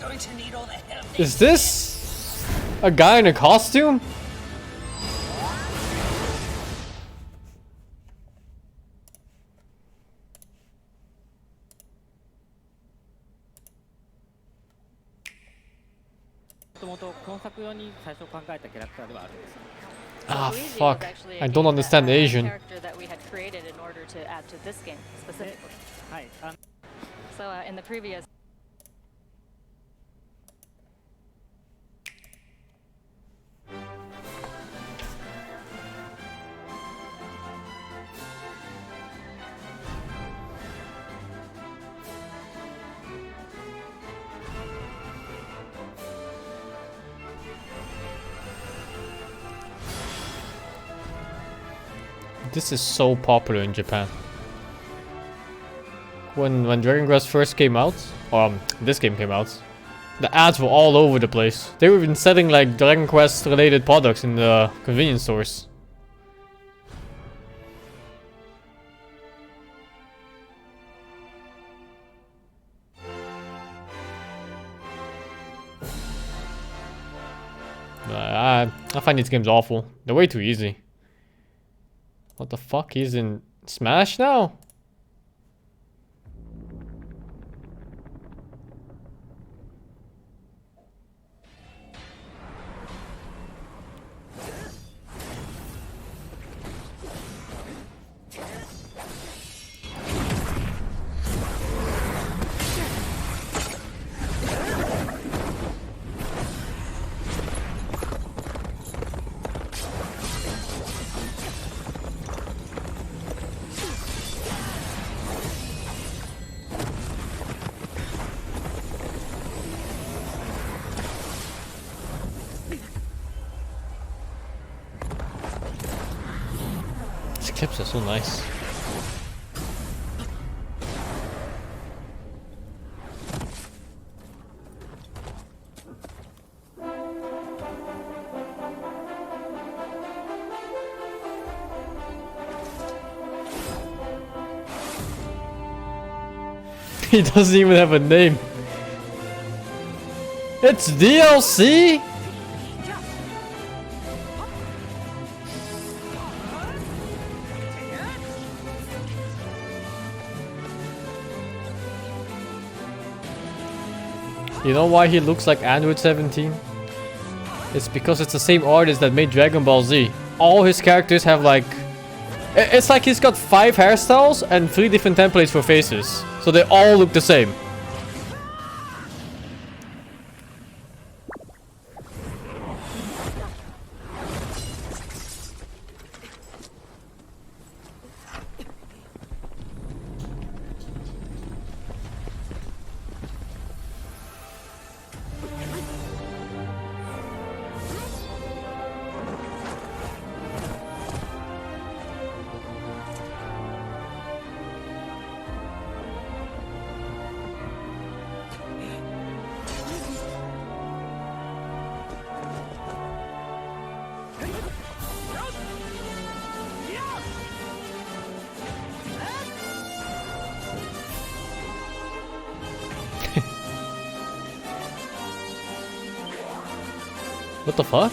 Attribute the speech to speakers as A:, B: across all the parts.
A: going to need all the help.
B: Is this a guy in a costume? Ah, fuck. I don't understand Asian.
C: Character that we had created in order to add to this game specifically. So in the previous.
B: This is so popular in Japan. When Dragon Quest first came out, this game came out, the ads were all over the place. They were even selling like Dragon Quest related products in the convenience stores. I find these games awful. They're way too easy. What the fuck? He's in Smash now? These clips are so nice. He doesn't even have a name. It's DLC? You know why he looks like Android 17? It's because it's the same artist that made Dragon Ball Z. All his characters have like... It's like he's got 5 hairstyles and 3 different templates for faces. So they all look the same. What the fuck?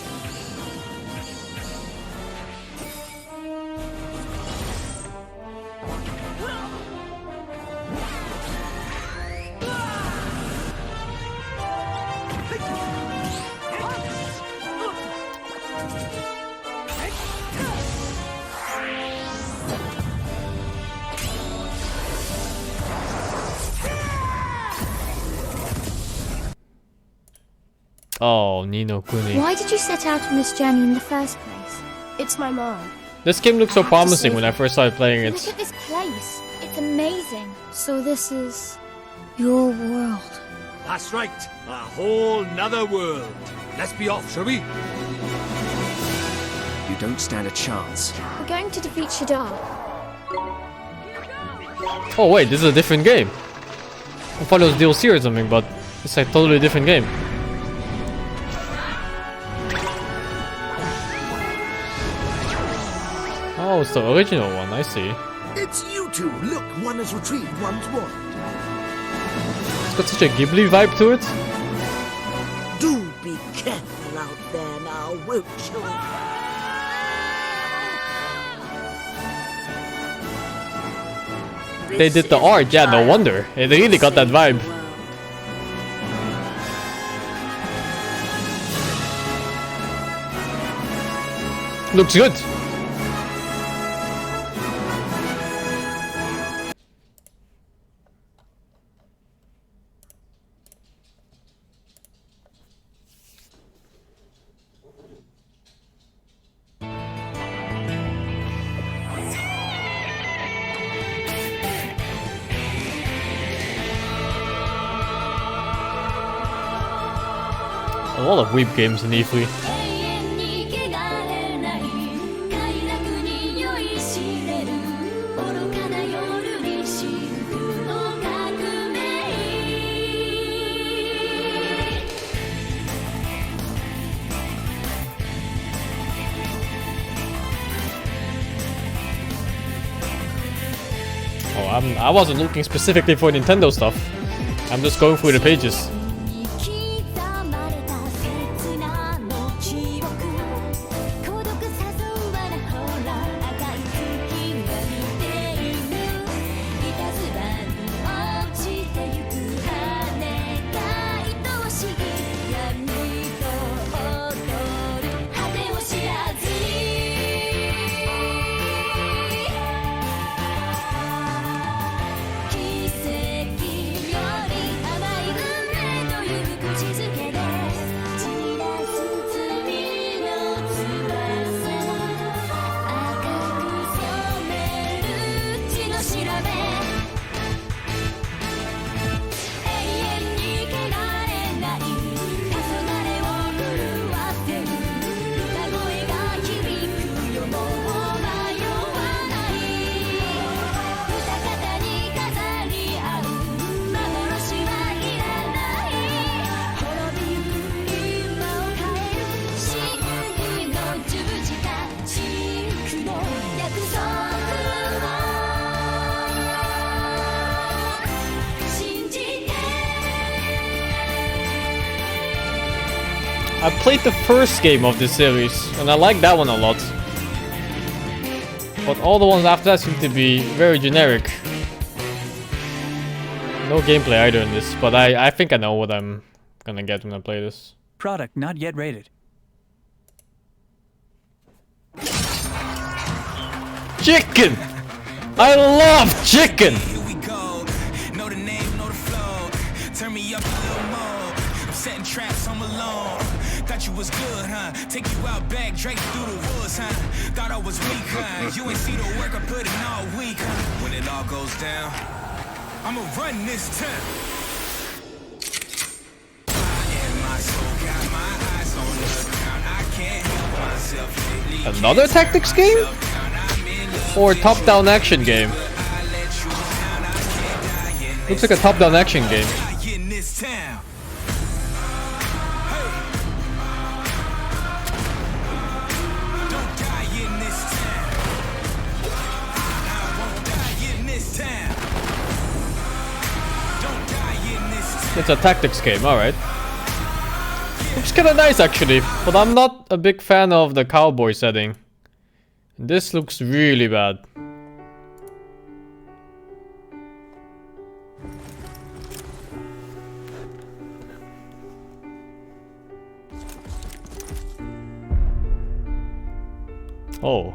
B: Oh, Ni no Kuni.
D: Why did you set out on this journey in the first place?
E: It's my mom.
B: This game looked so promising when I first started playing it.
D: Look at this place. It's amazing. So this is your world.
F: That's right. A whole nother world. Let's be off, shall we?
G: You don't stand a chance.
D: We're going to defeat Shadar.
B: Oh wait, this is a different game. I thought it was DLC or something, but it's a totally different game. Oh, it's the original one, I see.
F: It's you two. Look, one has retrieved one's wand.
B: It's got such a Ghibli vibe to it.
A: won't you?
B: They did the art, yeah, no wonder. They really got that vibe. Looks good. A lot of weep games in E3. Oh, I wasn't looking specifically for Nintendo stuff. I'm just going through the pages. I played the first game of this series, and I like that one a lot. But all the ones after that seem to be very generic. No gameplay either in this, but I think I know what I'm gonna get when I play this.
E: Product not yet rated.
B: Chicken! I love chicken!
H: Here we go. Know the name, know the flow. Turn me up a little more. I'm setting traps, I'm alone. Thought you was good, huh? Take you out back, Drake through the woods, huh? Thought I was weak, huh? You ain't see the work I put in all week, huh? When it all goes down, I'ma run this town. And my soul got my eyes on the ground. I can't help myself lately.
B: Another tactics game? Or top-down action game? Looks like a top-down action game. It's a tactics game, alright. Looks kinda nice actually, but I'm not a big fan of the cowboy setting. This looks really bad. Oh.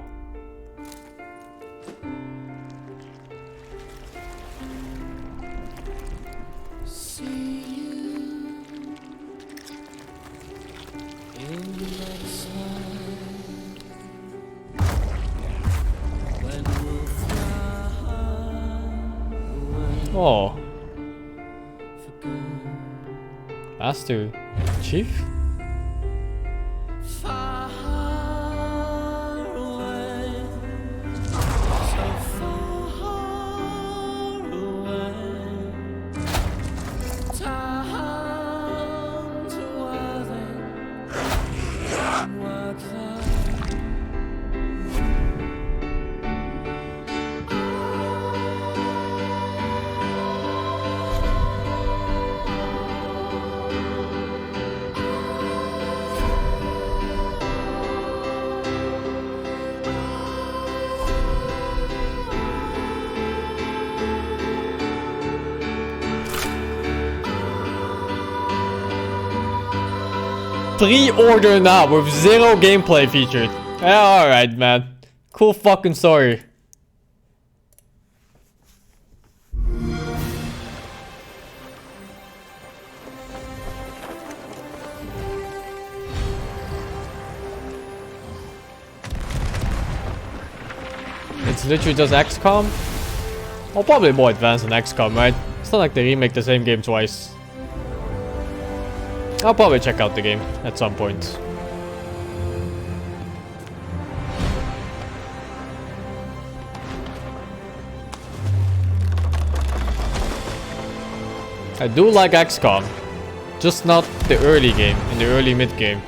B: Oh. Master Chief? Pre-order now with 0 gameplay featured. Yeah, alright, man. Cool fucking story. It's literally just XCOM. Well, probably more advanced than XCOM, right? It's not like they remake the same game twice. I'll probably check out the game at some point. I do like XCOM, just not the early game, in the early mid game.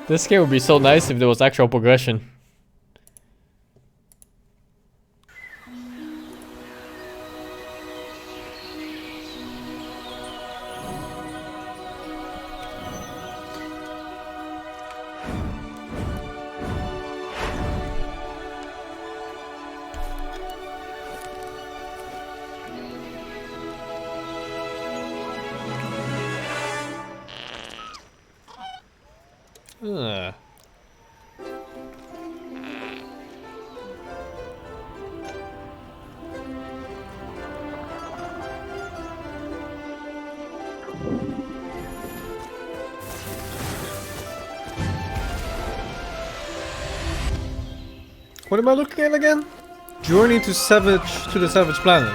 B: This game would be so nice if there was actual progression.
A: What am I looking at again? Journey to the Savage Planet.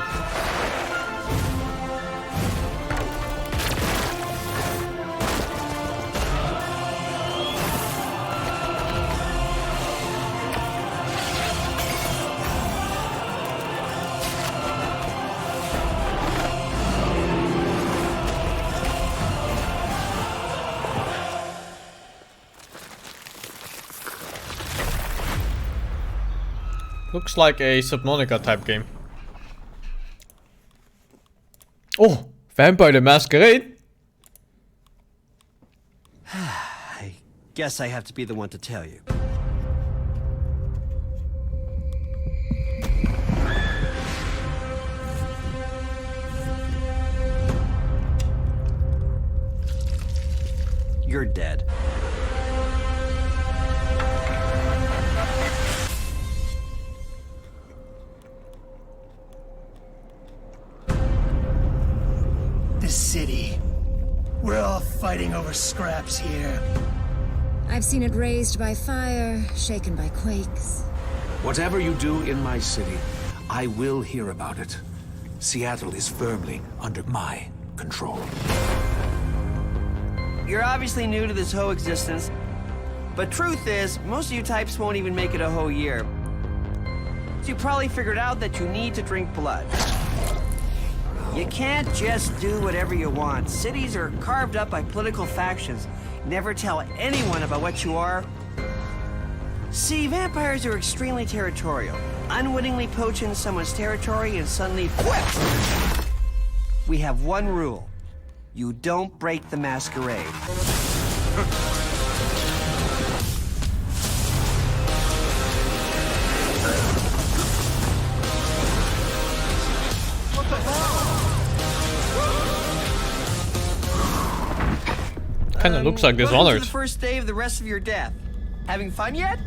B: Looks like a Subnautica type game. Oh, Vampire the Masquerade.
E: I guess I have to be the one to tell you. You're dead.
I: The city. We're all fighting over scraps here.
J: I've seen it raised by fire, shaken by quakes.
F: Whatever you do in my city, I will hear about it. Seattle is firmly under my control.
E: You're obviously new to this whole existence, but truth is, most of you types won't even make it a whole year. So you probably figured out that you need to drink blood. You can't just do whatever you want. Cities are carved up by political factions. Never tell anyone about what you are. See, vampires are extremely territorial. Unwittingly poach in someone's territory and suddenly whip! We have one rule. You don't break the masquerade.
B: Kinda looks like Dishonored.
E: The first day of the rest of your death. Having fun yet?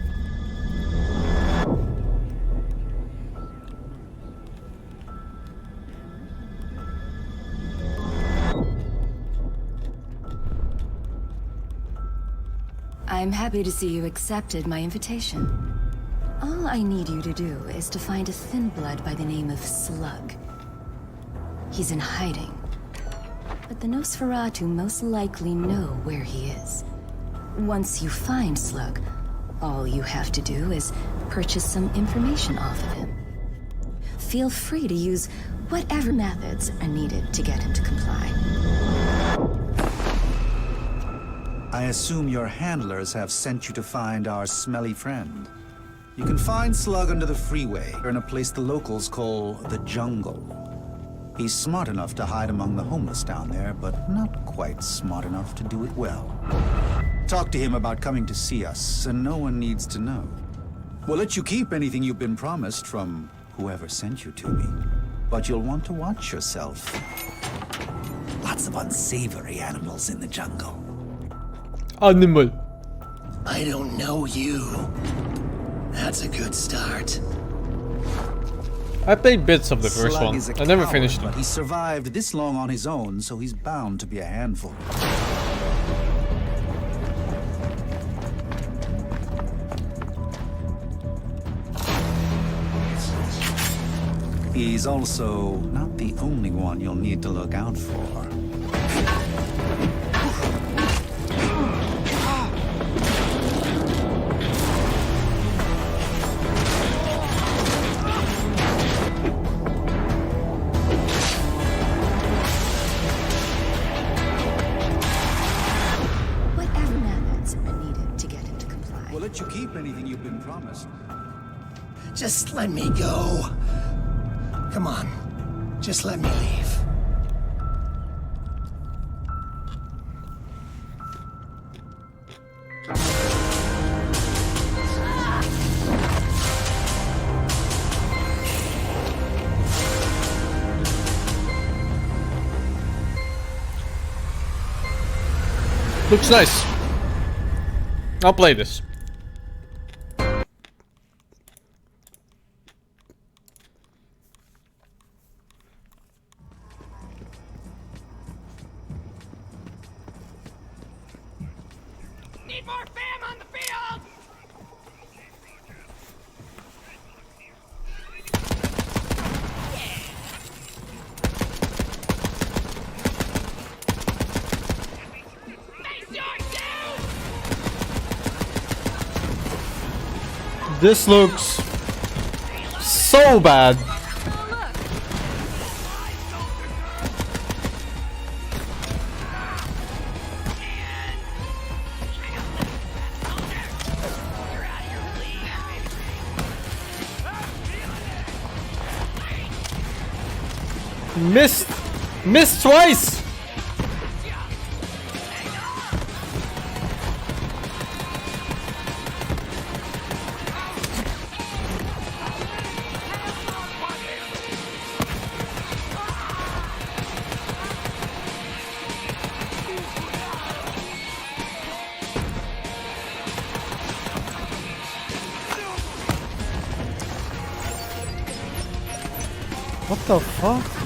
J: I'm happy to see you accepted my invitation. All I need you to do is to find a thin blood by the name of Slug. He's in hiding. But the Nosferatu most likely know where he is. Once you find Slug, all you have to do is purchase some information off of him. Feel free to use whatever methods are needed to get him to comply.
K: I assume your handlers have sent you to find our smelly friend. You can find Slug under the freeway, in a place the locals call the jungle. He's smart enough to hide among the homeless down there, but not quite smart enough to do it well. Talk to him about coming to see us, and no one needs to know. We'll let you keep anything you've been promised from whoever sent you to me. But you'll want to watch yourself. Lots of unsavory animals in the jungle.
B: Animal.
I: I don't know you. That's a good start.
B: I played bits of the first
K: Slug
B: one.
K: is a
B: I never
K: coward,
B: finished it.
K: but he survived this long on his own, so he's bound to be a handful. He's also not the only one you'll need to look out for.
J: Whatever methods are needed to get him to comply.
K: We'll let you keep anything you've been promised.
I: Just let me go. Come on. Just let me leave.
B: Looks nice. I'll play this.
H: Need more fam on the field!
B: This looks so bad. Missed twice. What the fuck?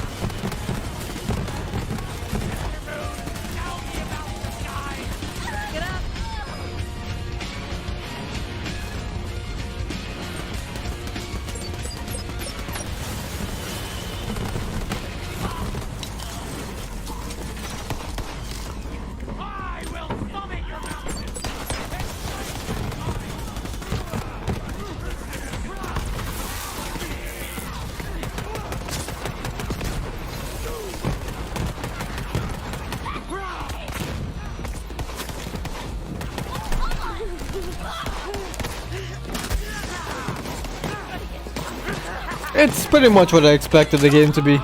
B: It's pretty much what I expected the game to be.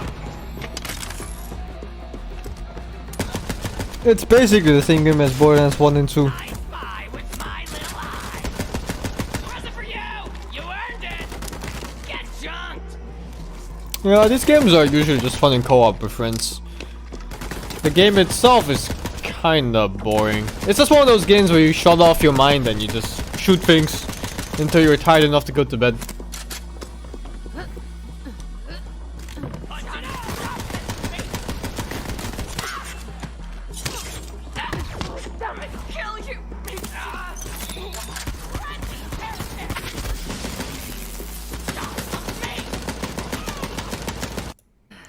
B: It's basically the same game as Borderlands 1 and 2. Yeah, these games are usually just fun in co-op with friends. The game itself is kinda boring. It's just one of those games where you shut off your mind and you just shoot things until you're tired enough to go to bed.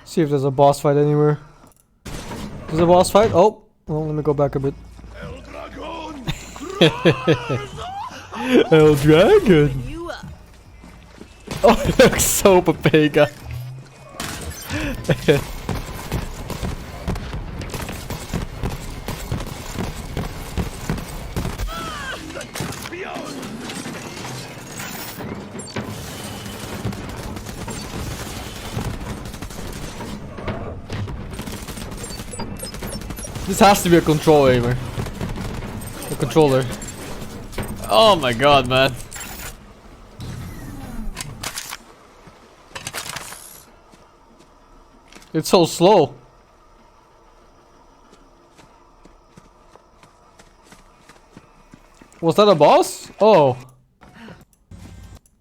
B: See if there's a boss fight anywhere. There's a boss fight? Oh, well, let me go back a bit. El Dragon! Oh, it looks so Papega. This has to be a control aimer. A controller. Oh my god, man. It's so slow. Was that a boss? Oh. Let's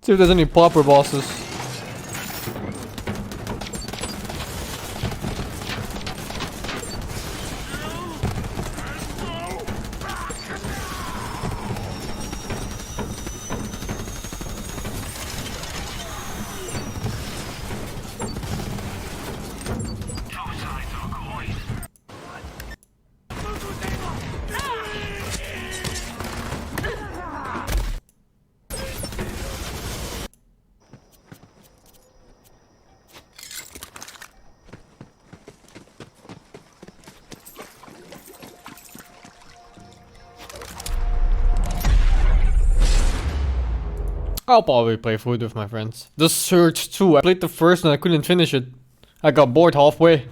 B: see if there's any proper bosses. I'll probably play Void with my friends. The Surge 2. I played the first and I couldn't finish it. I got bored halfway.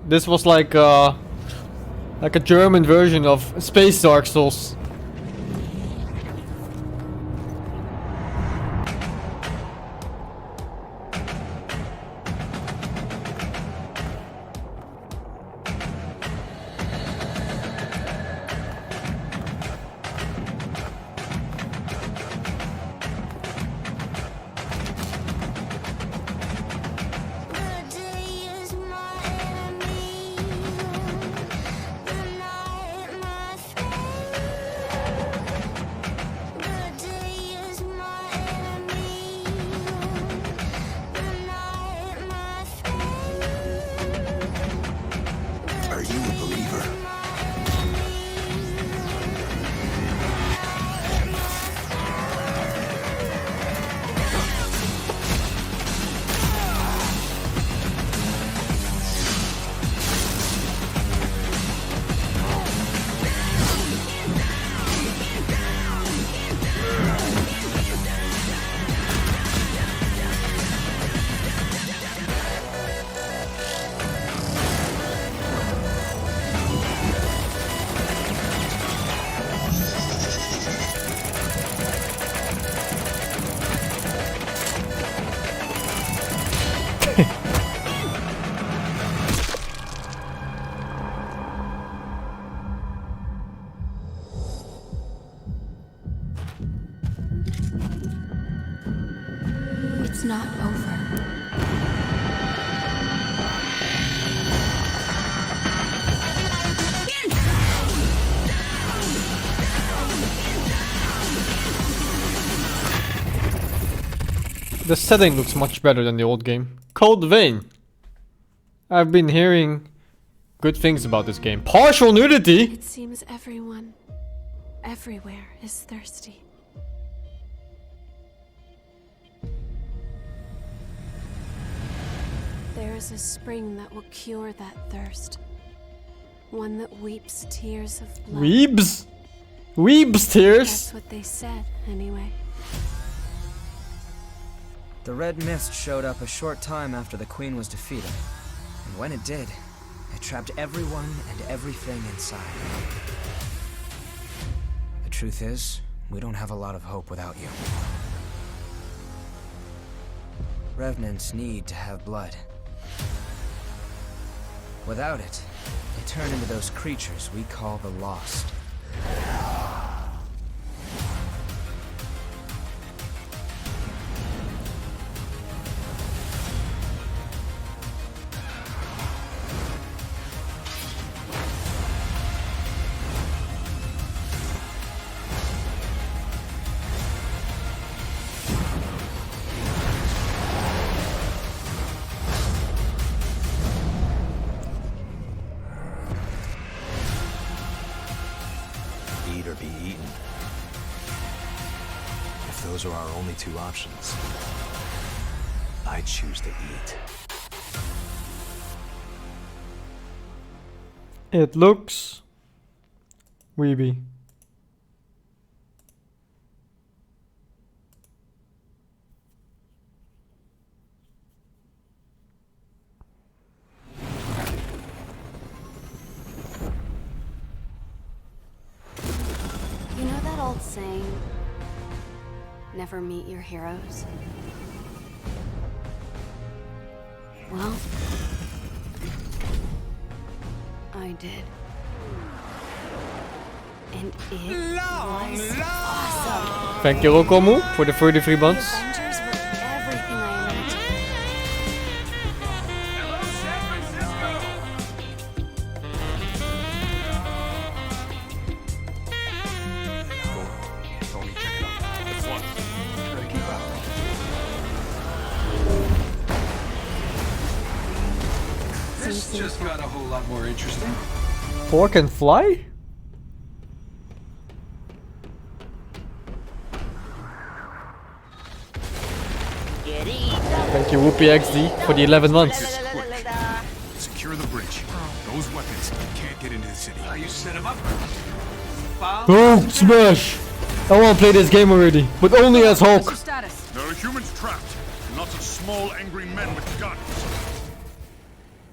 B: This was like a German version of Space Dark Souls.
J: It's not over.
B: The setting looks much better than the old game. Code Vein. I've been hearing good things about this game. Partial nudity?
L: It seems everyone, everywhere is thirsty. There is a spring that will cure that thirst. One that weeps tears of blood.
B: Weebs? Weebs tears?
L: That's what they said, anyway.
G: The red mist showed up a short time after the Queen was defeated. And when it did, it trapped everyone and everything inside. The truth is, we don't have a lot of hope without you. Revenants need to have blood. Without it, they turn into those creatures we call the Lost.
M: Eat or be eaten. If those are our only two options, I choose to eat.
B: It looks weeby.
L: saying never meet your heroes? Well, I did. And it was awesome.
B: Thank you, Rokomu, for the 33 months.
L: The Avengers were everything I imagined.
F: Tony, check it out. It's one. Try to keep up.
M: This just got a whole lot more interesting.
B: Thor can fly? Thank you, Whoopi XD, for the 11 months.
F: Secure the bridge. Those weapons can't get into the city.
M: You set him up.
B: Oh, smash! I want to play this game already, but only as Hulk.
F: There are humans trapped. Lots of small, angry men with guns.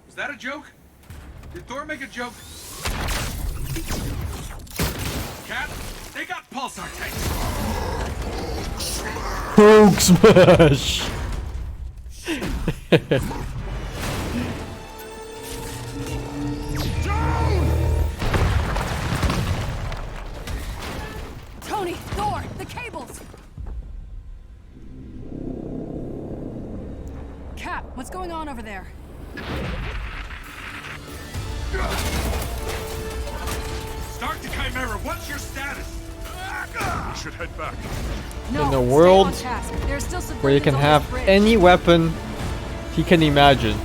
M: Was that a joke? Did Thor make a joke? Cat, they got pulsar tanks.
B: Hulk smash!
L: Tony, Thor, the cables!
N: Cap, what's going on over there?
M: Start the Chimera. What's your status?
F: We should head back.
B: In a world where you can have any weapon he can imagine.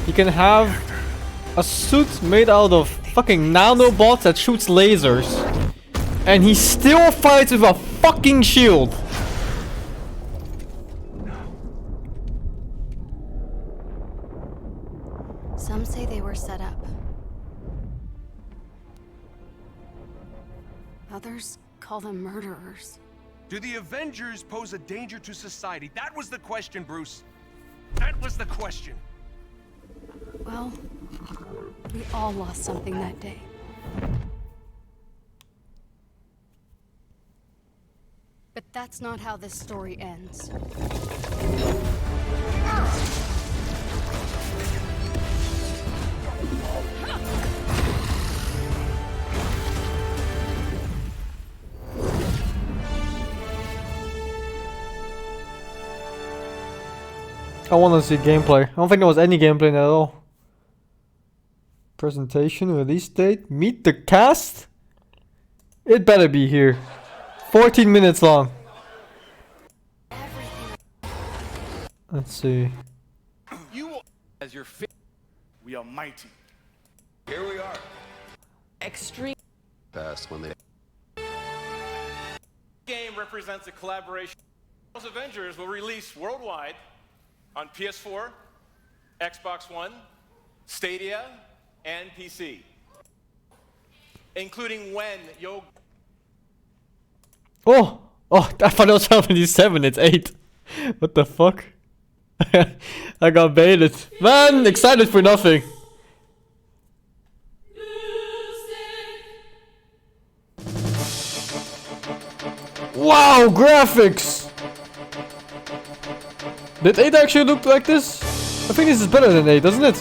B: He can have a suit made out of fucking nanobots that shoots lasers. And he still fights with a fucking shield.
L: Some say they were set up. Others call them murderers.
M: Do the Avengers pose a danger to society? That was the question, Bruce. That was the question.
L: Well, we all lost something that day. But that's not how this story ends.
B: I want to see gameplay. I don't think there was any gameplay at all. Presentation, release date, meet the cast? It better be here. 14 minutes long. Let's see.
O: You as your we are mighty.
M: Here we are.
C: Extreme.
M: Fast when they.
O: Game represents a collaboration. Those Avengers will release worldwide on PS4, Xbox One, Stadia, and PC, including when yo.
B: Oh, I thought it was 77. It's 8. What the fuck? I got baited. Man, excited for nothing. Wow, graphics! Did 8 actually look like this? I think this is better than 8, doesn't it?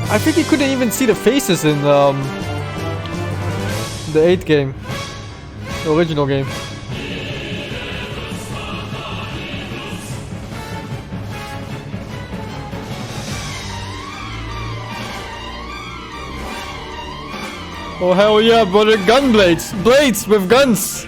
B: I think you couldn't even see the faces in the 8 game. The original game. Oh hell yeah, brother, gun blades! Blades with guns!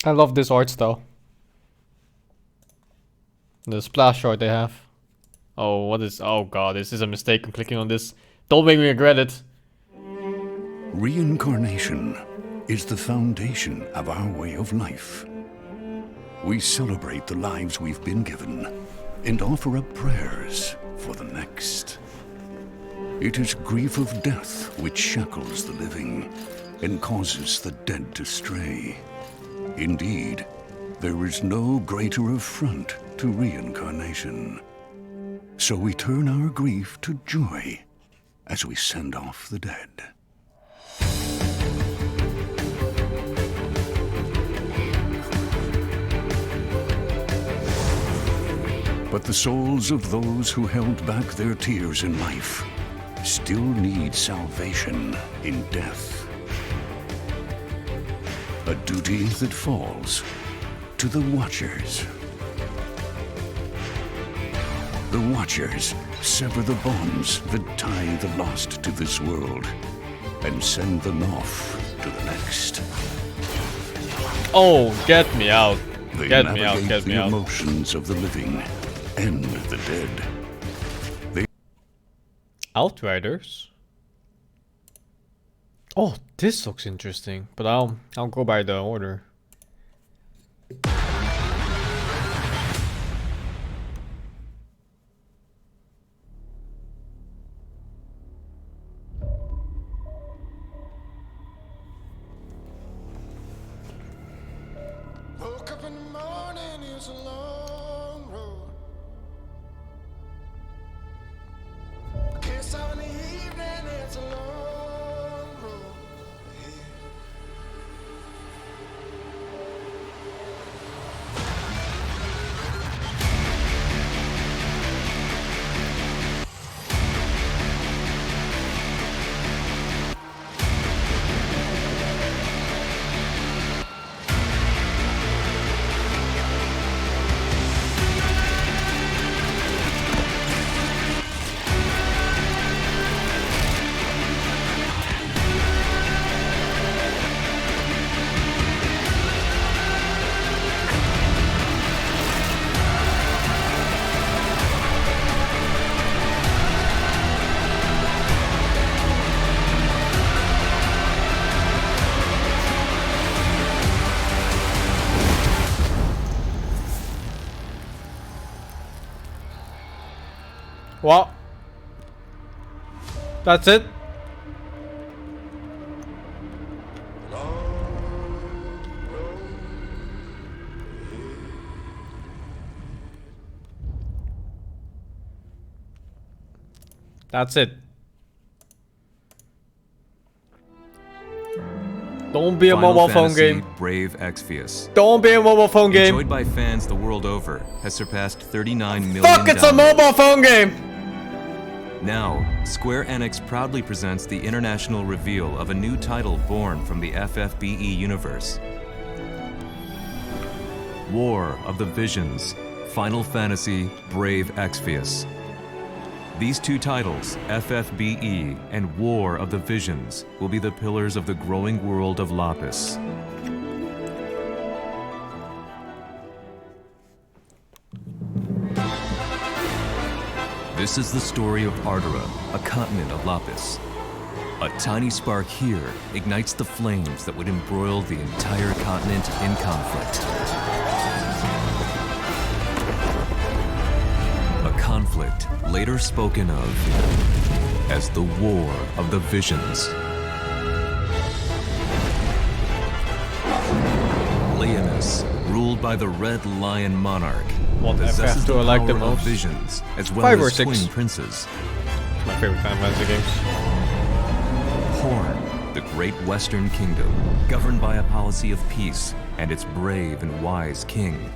B: I love this art style. The splash art they have. Oh, what is... Oh god, this is a mistake. I'm clicking on this. Don't make me regret it.
F: Reincarnation.
P: is the foundation of our way of life. We celebrate the lives we've been given and offer up prayers for the next. It is grief of death which shackles the living and causes the dead to stray. Indeed, there is no greater affront to reincarnation. So we turn our grief to joy as we send off the dead. But the souls of those who held back their tears in life still need salvation in death. A duty that falls to the Watchers. The Watchers sever the bonds that tie the lost to this world and send them off to the next.
B: Oh, get me out.
P: They
B: Get me out,
P: navigate
B: get me
P: the
B: out.
P: emotions of the living and the dead. They
B: Outriders? Oh, this looks interesting, but I'll go by the order.
Q: Woke up in the morning, it's a long road. Kiss out in the evening, it's a long road.
B: Well, that's it. That's it. Don't be a
R: Final
B: mobile phone
R: Fantasy
B: game.
R: Brave Exvius.
B: Don't be a mobile phone game.
R: Enjoyed by fans the world over, has surpassed 39 million
B: Fuck, it's a
R: downloads.
B: mobile phone game.
R: Now, Square Enix proudly presents the international reveal of a new title born from the FFBE universe. War of the Visions, Final Fantasy Brave Exvius. These two titles, FFBE and War of the Visions, will be the pillars of the growing world of Lapis. This is the story of Ardora, a continent of Lapis. A tiny spark here ignites the flames that would embroil the entire continent in conflict. A conflict later spoken of as the War of the Visions. Leonis, ruled by the Red Lion Monarch,
B: What
R: possesses
B: FF do
R: the
B: I like the
R: power of
B: most?
R: visions as well
B: 5 or
R: as
B: 6.
R: twin princes.
B: It's my favorite Final Fantasy games.
R: Horn, the great Western Kingdom, governed by a policy of peace and its brave and wise king.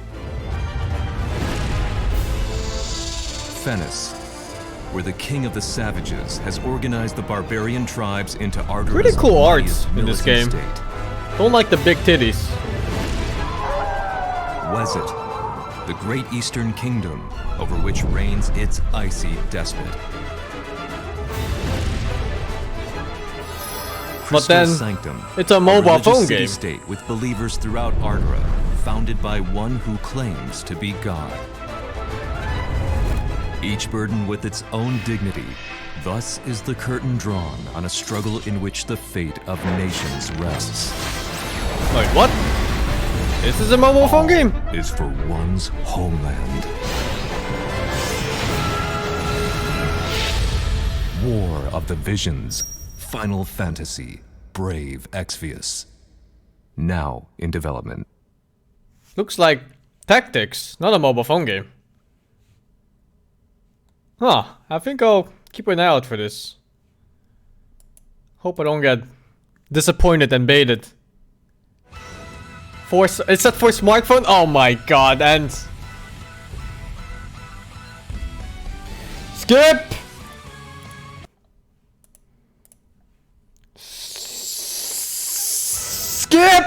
R: Fennis, where the king of the savages has organized the barbarian tribes into Ardora's
B: Pretty cool arts
R: mightiest
B: in this
R: militant
B: game.
R: state.
B: Don't like the big titties.
R: Wezet, the great Eastern Kingdom, over which reigns its icy despot.
B: But
R: Crystal
B: then,
R: Sanctum,
B: it's a mobile
R: religious
B: phone game.
R: city-state with believers throughout Ardora, founded by one who claims to be God. each burden with its own dignity. Thus is the curtain drawn on a struggle in which the fate of nations rests.
B: Wait, what? This is a mobile phone game?
R: Is for one's homeland. War of the Visions. Final Fantasy. Brave Exvius. Now in development.
B: Looks like tactics, not a mobile phone game. Huh, I think I'll keep an eye out for this. Hope I don't get disappointed and baited. Is that for smartphone? Oh my god, and... Skip! Skip!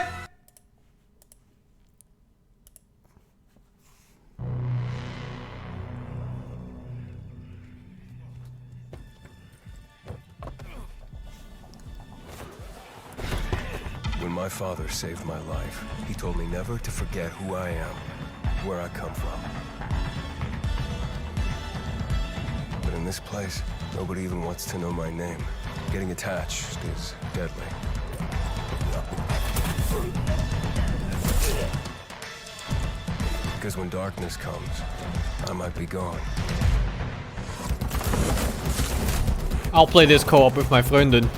S: When my father saved my life, he told me never to forget who I am, where I come from. But in this place, nobody even wants to know my name. Getting attached is deadly. Because when darkness comes, I might be gone.
B: I'll play this co-op with my vriendin.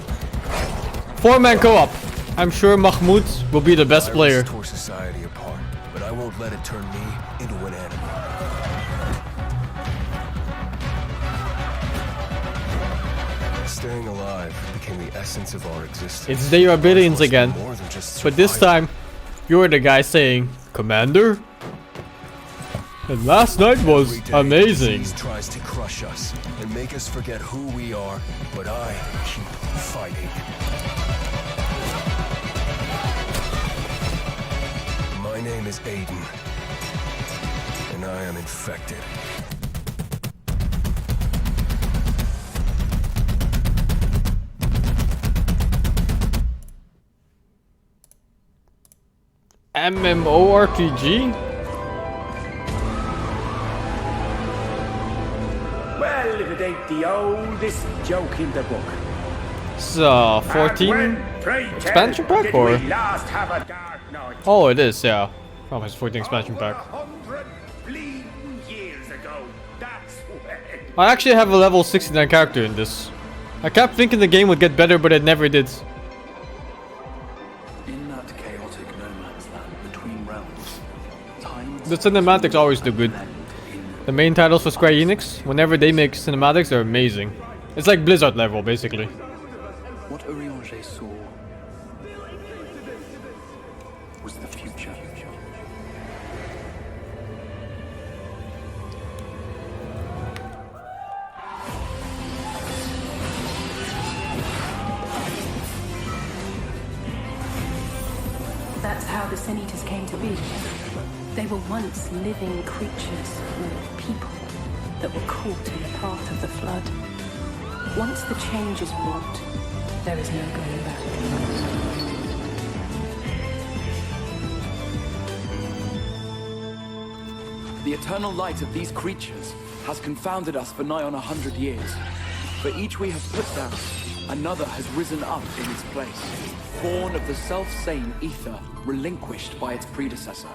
B: 4-man co-op. I'm sure Mahmoud will be the best player.
S: Tore society apart, but I won't let it turn me into an enemy. Staying alive became the essence of our existence.
B: It's the Barbarians again. But this time, you're the guy saying, Commander? And last night was amazing.
S: Disease tries to crush us and make us forget who we are, but I keep fighting. My name is Aiden, and I am infected.
B: MMORPG?
T: Well, if it ain't the oldest joke in the book.
B: So, 14 expansion pack or? Oh, it is, yeah. From his 14 expansion pack. I actually have a level 69 character in this. I kept thinking the game would get better, but it never did.
U: In that chaotic no man's land between realms,
B: The cinematics always do good. The main titles for Square Enix, whenever they make cinematics, they're amazing. It's like Blizzard level, basically.
U: what Urianger saw was the future.
V: That's how the Sin Eaters came to be. They were once living creatures, or people, that were caught in the path of the flood. Once the change is wrought, there is no going back.
U: The eternal light of these creatures has confounded us for nigh on 100 years. For each we have put down, another has risen up in its place, born of the self-same ether relinquished by its predecessor.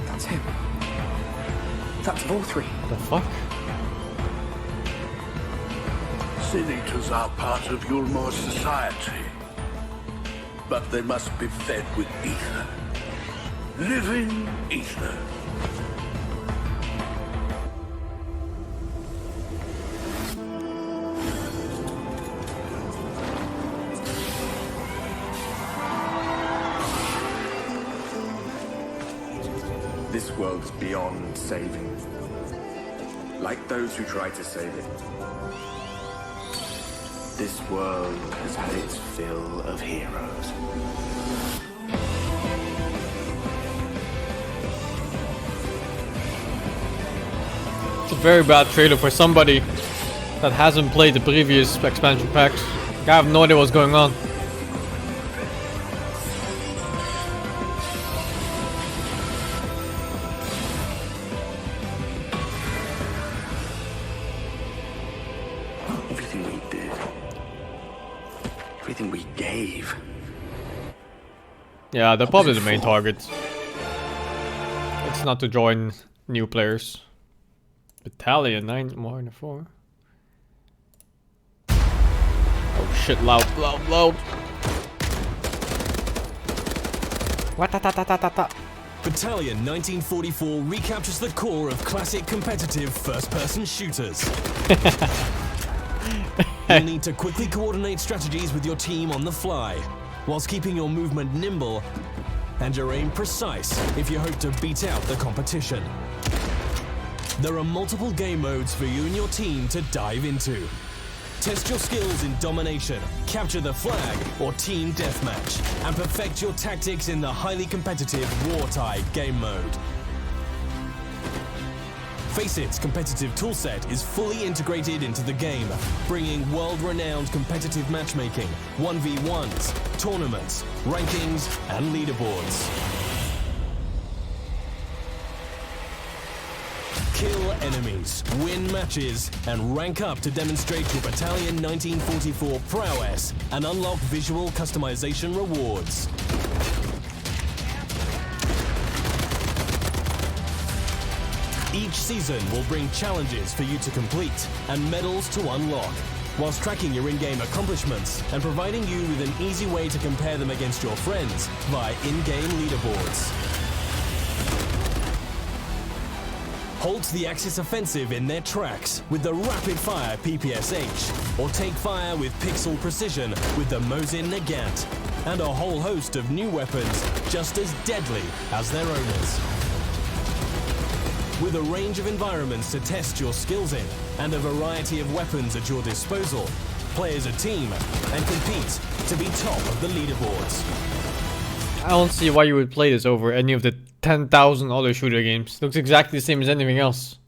U: That's him. That's Vothri.
B: The fuck?
Q: Sin Eaters are part of Yulmor's society. But they must be fed with ether. Living ether.
W: This world is beyond saving. Like those who try to save it. This world has had its fill of heroes.
B: It's a very bad trailer for somebody that hasn't played the previous expansion packs. I have no idea what's going on.
Q: Everything we did, everything we gave.
B: Yeah, they're probably the main targets. It's not to join new players. Battalion 9 more than 4. Oh shit, loud.
A: Battalion 1944 recaptures the core of classic competitive first-person shooters. You'll need to quickly coordinate strategies with your team on the fly, whilst keeping your movement nimble and your aim precise if you hope to beat out the competition. There are multiple game modes for you and your team to dive into. Test your skills in domination, capture the flag, or team deathmatch, and perfect your tactics in the highly competitive Wartide game mode. Faceit competitive toolset is fully integrated into the game, bringing world-renowned competitive matchmaking, 1v1s, tournaments, rankings, and leaderboards. Kill enemies, win matches, and rank up to demonstrate your Battalion 1944 prowess and unlock visual customization rewards. Each season will bring challenges for you to complete and medals to unlock, whilst tracking your in-game accomplishments and providing you with an easy way to compare them against your friends via in-game leaderboards. Halt the Axis offensive in their tracks with the rapid-fire PPSH, or take fire with pixel precision with the Mosin Nagant, and a whole host of new weapons just as deadly as their owners. With a range of environments to test your skills in, and a variety of weapons at your disposal, play as a team and compete to be top of the leaderboards.
B: I don't see why you would play this over any of the 10,000 other shooter games. Looks exactly the same as anything else.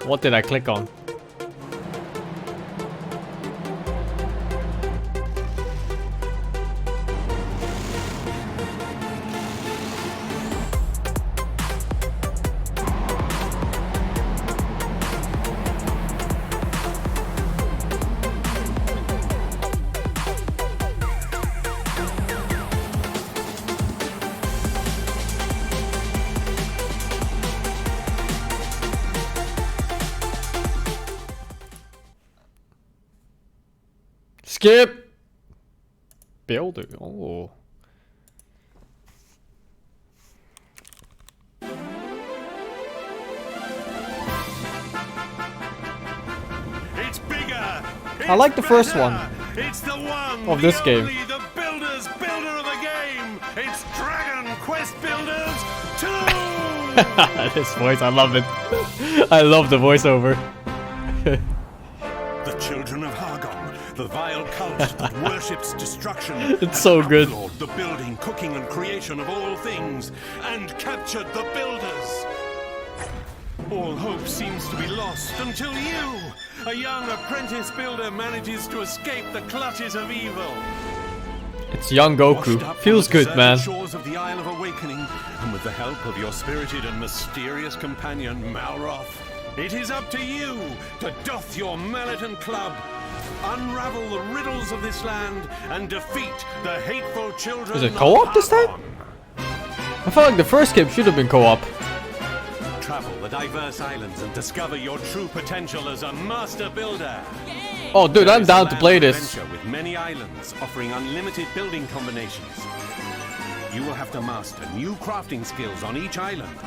B: What did I click on? Skip! Builder, oh.
M: It's bigger!
B: I like the first one
M: It's the one
B: of this game.
M: only, the builder of the game! It's Dragon Quest Builders 2!
B: This voice, I love it. I love the voiceover.
M: The children of Hargon, the vile cult that worships destruction.
B: It's so good.
M: Outlawed the building, cooking, and creation of all things, and captured the builders. All hope seems to be lost until you, a young apprentice builder, manages to escape the clutches of evil.
B: It's young Goku. Feels good, man.
M: Shores of the Isle of Awakening, and with the help of your spirited and mysterious companion, Malroth, it is up to you to doff your mallet and club, unravel the riddles of this land, and defeat the hateful children.
B: Is it co-op this time? I felt like the first game should have been co-op.
M: Travel the diverse islands and discover your true potential as a master builder.
B: Oh, dude, I'm down to play this.
M: With many islands offering unlimited building combinations. You will have to master new crafting skills on each island,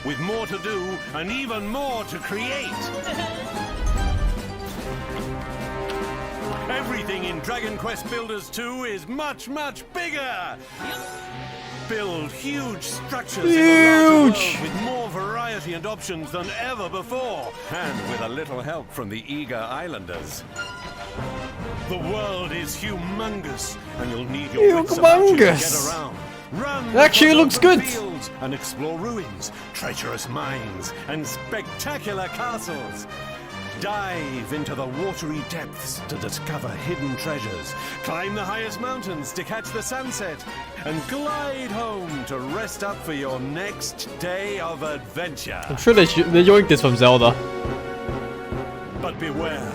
M: with more to do and even more to create. Everything in Dragon Quest Builders 2 is much, much bigger. Build huge structures in the world with more variety and options than ever before, and with a little help from the eager islanders. The world is humongous, and you'll need your wits about you to get around. Run
B: Actually, it looks good.
M: And explore ruins, treacherous mines, and spectacular castles. Dive into the watery depths to discover hidden treasures. Climb the highest mountains to catch the sunset. And glide home to rest up for your next day of adventure.
B: I'm sure they yoinked this from Zelda.
M: But beware.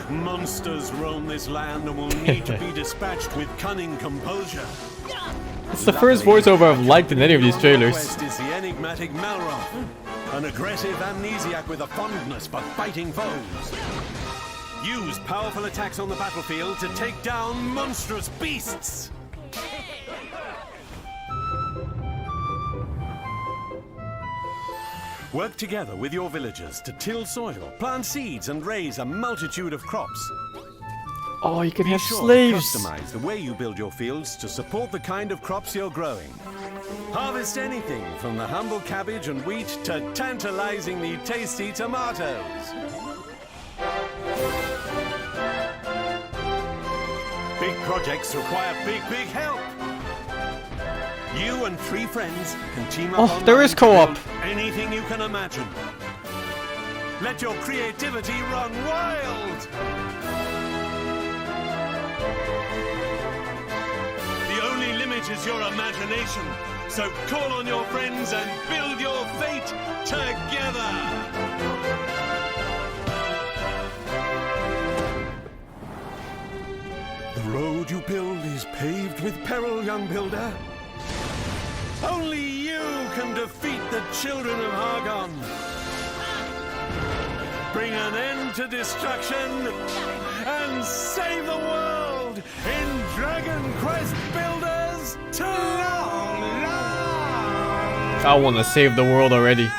M: Monsters roam this land and will need to be dispatched with cunning composure.
B: It's the first voiceover I've liked in any of these trailers.
M: Quest is the enigmatic Malroth, an aggressive amnesiac with a fondness for fighting foes. Use powerful attacks on the battlefield to take down monstrous beasts. Work together with your villagers to till soil, plant seeds, and raise a multitude of crops.
B: Oh, you can have
M: Be sure
B: slaves.
M: to customize the way you build your fields to support the kind of crops you're growing. Harvest anything from the humble cabbage and wheat to tantalizingly tasty tomatoes. Big projects require big help. You and 3 friends can team up.
B: Oh, there is co-op.
M: Anything you can imagine. Let your creativity run wild. The only limit is your imagination. So call on your friends and build your fate together. The road you build is paved with peril, young builder. Only you can defeat the children of Hargon. Bring an end to destruction and save the world in Dragon Quest Builders 2!
B: I want to save the world already.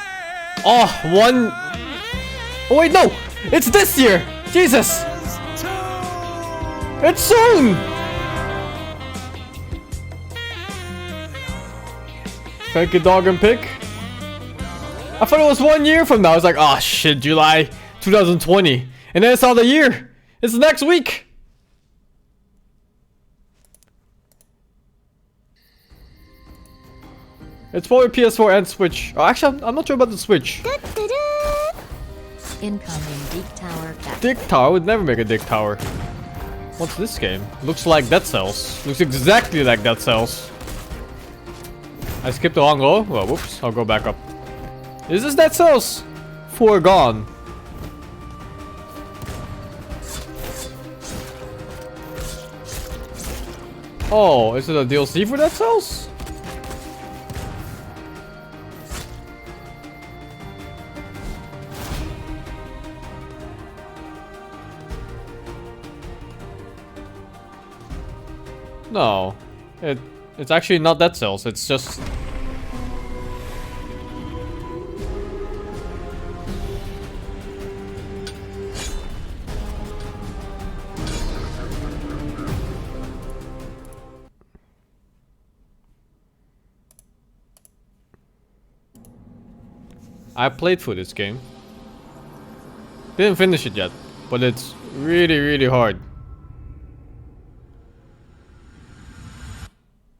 B: Oh, one. Oh wait, no! It's this year! Jesus! It's soon! Thank you, dog and pick. I thought it was 1 year from now. I was like, oh shit, July 2020. And then it's all the year. It's next week. It's for PS4 and Switch. Oh, actually, I'm not sure about the Switch.
D: Incoming Dig Tower.
B: Dig Tower? I would never make a Dig Tower. What's this game? Looks like Dead Cells. Looks exactly like Dead Cells. I skipped the wrong row. Well, whoops. I'll go back up. Is this Dead Cells? Foregone. Oh, is it a DLC for Dead Cells? No. It's actually not Dead Cells. It's just... I played through this game. Didn't finish it yet, but it's really, really hard.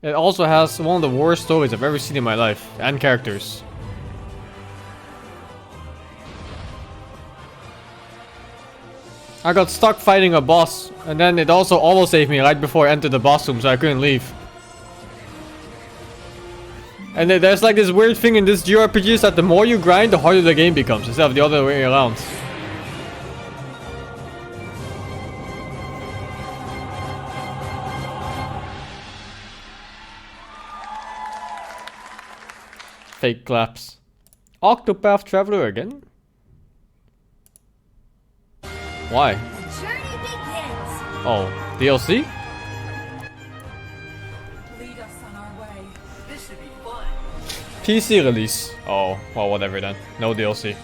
B: It also has one of the worst stories I've ever seen in my life, and characters. I got stuck fighting a boss, and then it also auto-saved me right before I entered the boss room, so I couldn't leave. And there's like this weird thing in this JRPGs that the more you grind, the harder the game becomes, instead of the other way around. Fake claps. Octopath Traveler again? Why? Oh, DLC? PC release. Oh, well, whatever then. No DLC.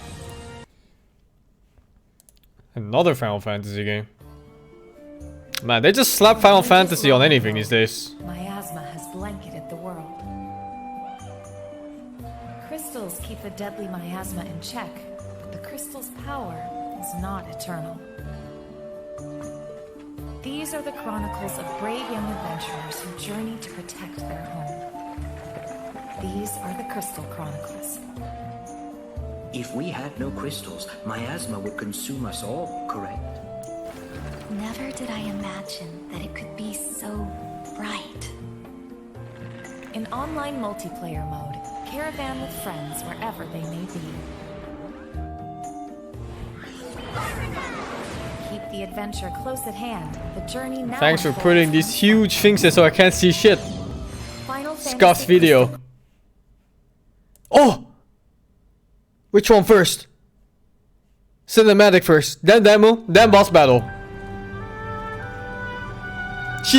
B: Another Final Fantasy game. Man, they just slap Final Fantasy on anything these days.
V: Miasma has blanketed the world. Crystals keep the deadly miasma in check, but the crystal's power is not eternal. These are the chronicles of brave young adventurers who journey to protect their home. These are the Crystal Chronicles.
D: If we had no crystals, miasma would consume us all, correct?
E: Never did I imagine that it could be so bright. In online multiplayer mode, caravan with friends wherever they may be. Keep the adventure close at hand. The journey now.
B: Thanks for putting these huge things there so I can't see shit. Scuffed video. Oh! Which one first? Cinematic first, then demo, then boss battle. She died.